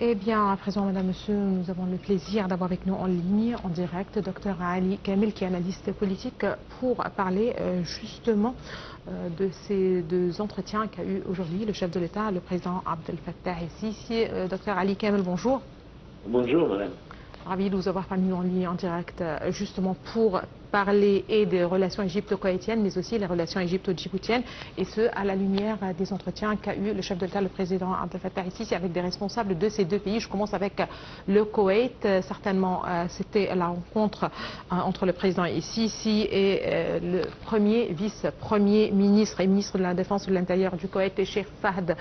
Eh bien, à présent, madame, monsieur, nous avons le plaisir d'avoir avec nous en ligne, en direct, Dr Ali Kamel, qui est analyste politique, pour parler justement de ces deux entretiens qu'a eu aujourd'hui le chef de l'État, le président Abdel Fattah el-Sisi. Dr Ali Kamel, bonjour. Bonjour, madame. Ravi de vous avoir parmi nous en ligne, en direct, justement pour parler et des relations égypto-koweïtiennes, mais aussi les relations égypto-djiboutiennes, et ce, à la lumière des entretiens qu'a eu le chef de l'État, le président Abdel Fattah el-Sisi, avec des responsables de ces deux pays. Je commence avec le Koweït. Certainement, c'était la rencontre entre le président el-Sisi et le vice-premier ministre et ministre de la Défense et de l'Intérieur du Koweït, le Cheikh Fahd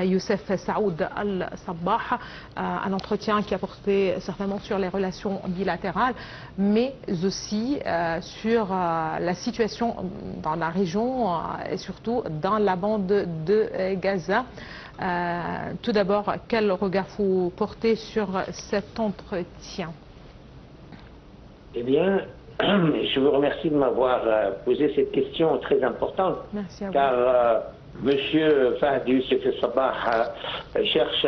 Youssef Saoud al-Sabbah. Un entretien qui a porté certainement sur les relations bilatérales, mais aussi sur la situation dans la région et surtout dans la bande de Gaza. Tout d'abord, quel regard vous portez sur cet entretien? Eh bien, je vous remercie de m'avoir posé cette question très importante. Merci à vous. Car M. Fahd Youssef Sabbah cherche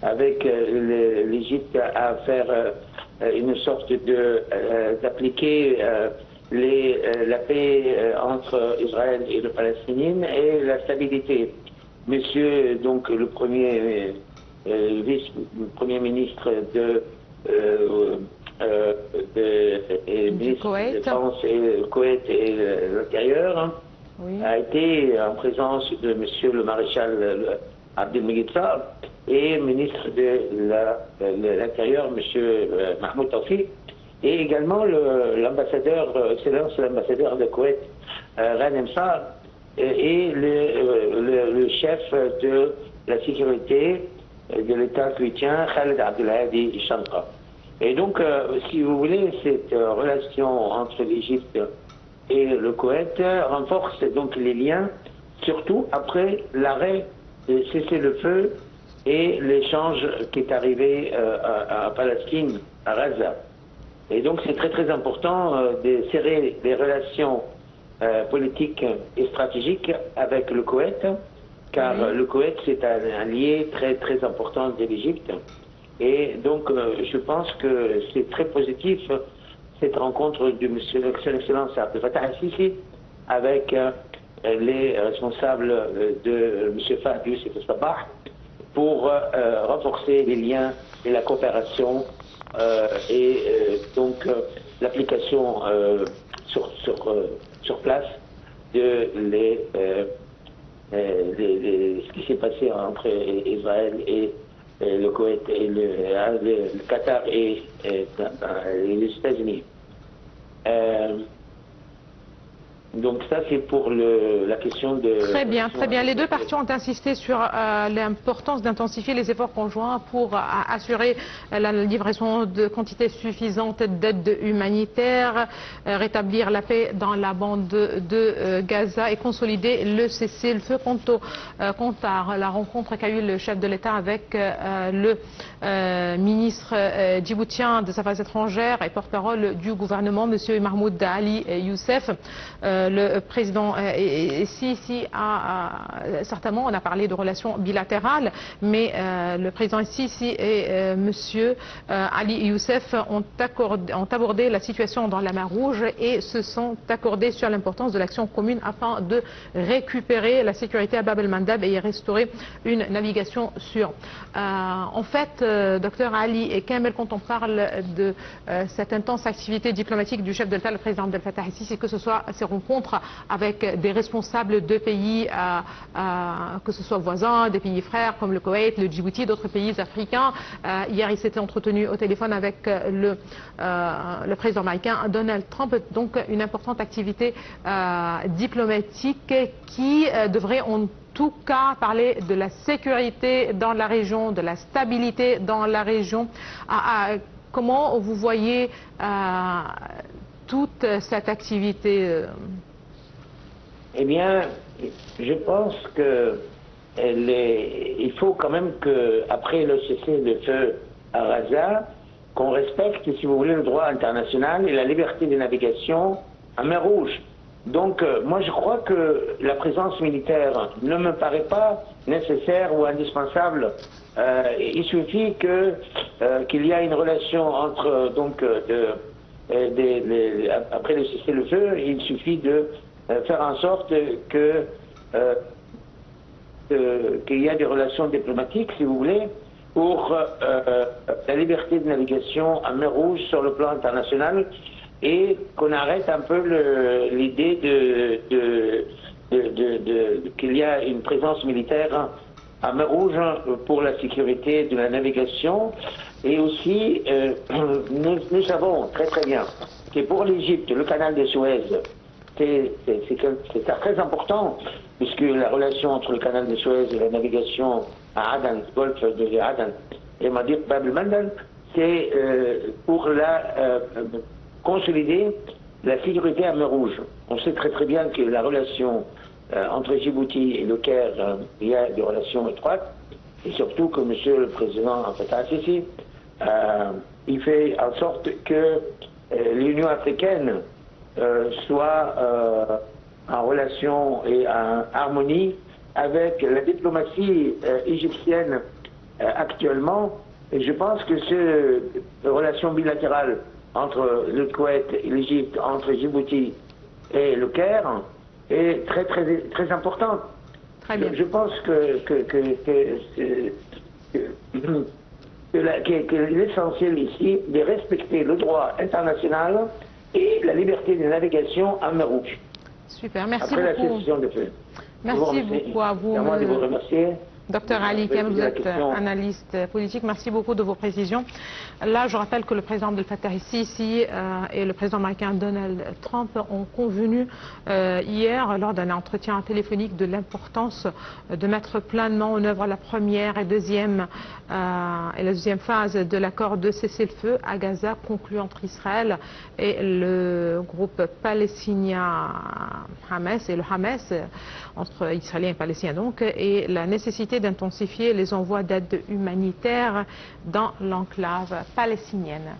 avec l'Égypte à faire une sorte d'appliquer la paix entre Israël et le Palestinien et la stabilité. Monsieur, donc, le vice-premier ministre de Koweït. Défense et le Koweït et l'Intérieur, Oui. a été en présence de monsieur le maréchal Abdelmegid Saab et ministre de l'Intérieur, monsieur Mahmoud Tawfiq, et également l'ambassadeur, excellence l'ambassadeur de Koweït, Ghanem Saab, et le chef de la sécurité de l'État koweïtien, Khaled Abdelhadi Shamra. Et donc, si vous voulez, cette relation entre l'Égypte et le Koweït renforce donc les liens, surtout après l'arrêt de cessez-le-feu et l'échange qui est arrivé à Palestine, à Gaza. Et donc c'est très très important de serrer les relations politiques et stratégiques avec le Koweït, car le Koweït c'est un allié très très important de l'Égypte. Et donc je pense que c'est très positif cette rencontre de Monsieur Excellence Abdel Fattah el-Sisi avec les responsables de M. Fahd Youssef Sabbah pour renforcer les liens et la coopération et donc l'application sur place de ce qui s'est passé entre Israël et le Koweït et le Qatar et les États-Unis. Donc ça c'est pour la question de... Très bien, très bien. Les deux parties ont insisté sur l'importance d'intensifier les efforts conjoints pour assurer la livraison de quantités suffisantes d'aide humanitaire, rétablir la paix dans la bande de Gaza et consolider le cessez-le-feu. Quant à la rencontre qu'a eu le chef de l'État avec le ministre djiboutien des Affaires étrangères et porte-parole du gouvernement, M. Mahmoud Ali Youssef, le président Sisi certainement, on a parlé de relations bilatérales, mais le président Sisi et monsieur Ali Youssef ont abordé la situation dans la mer Rouge et se sont accordés sur l'importance de l'action commune afin de récupérer la sécurité à Bab el-Mandab et y restaurer une navigation sûre. En fait, docteur Ali Kamel, quand on parle de cette intense activité diplomatique du chef de l'État, le président Abdel Fattah el-Sisi, que ce soit ces rencontres avec des responsables de pays, que ce soit voisins, des pays frères comme le Koweït, le Djibouti, d'autres pays africains. Hier, il s'était entretenu au téléphone avec le président américain Donald Trump. Donc, une importante activité diplomatique qui devrait en tout cas parler de la sécurité dans la région, de la stabilité dans la région. Comment vous voyez toute cette activité? Eh bien, je pense que il faut quand même qu'après le cessez-le-feu à Gaza, qu'on respecte, si vous voulez, le droit international et la liberté de navigation en mer Rouge. Donc, moi, je crois que la présence militaire ne me paraît pas nécessaire ou indispensable. Il suffit qu'il y ait une relation entre, après le cessez-le-feu, il suffit de faire en sorte qu'il y ait des relations diplomatiques, si vous voulez, pour la liberté de navigation en mer Rouge sur le plan international, et qu'on arrête un peu l'idée qu'il y a une présence militaire en mer Rouge pour la sécurité de la navigation. Et aussi, nous savons très très bien que pour l'Égypte, le canal de Suez, c'est très important, puisque la relation entre le canal de Suez et la navigation à Aden, golfe de Aden et Bab el-Mandeb, c'est pour consolider la sécurité à mer Rouge. On sait très très bien que la relation entre Djibouti et le Caire, il y a des relations étroites, et surtout que Monsieur le Président Fattah al-Sisi, il fait en sorte que l'Union africaine soit en relation et en harmonie avec la diplomatie égyptienne actuellement. Et je pense que cette relation bilatérale entre le Koweït et l'Égypte, entre Djibouti et le Caire, est très très très importante. Très bien. Je pense que l'essentiel ici est de respecter le droit international et la liberté de navigation en mer Rouge. Super, merci après beaucoup. La cessation de feu. Merci beaucoup à vous. C'est à moi de vous remercier. Docteur Ali Kem, vous êtes analyste politique. Merci beaucoup de vos précisions. Là, je rappelle que le président Abdel Fattah el-Sisi et le président américain Donald Trump ont convenu hier, lors d'un entretien téléphonique, de l'importance de mettre pleinement en œuvre la première et la deuxième phase de l'accord de cessez-le-feu à Gaza, conclu entre Israël et le groupe palestinien Hamas, et le Hamas, entre Israéliens et Palestiniens donc, et la nécessité d'intensifier les envois d'aide humanitaire dans l'enclave palestinienne.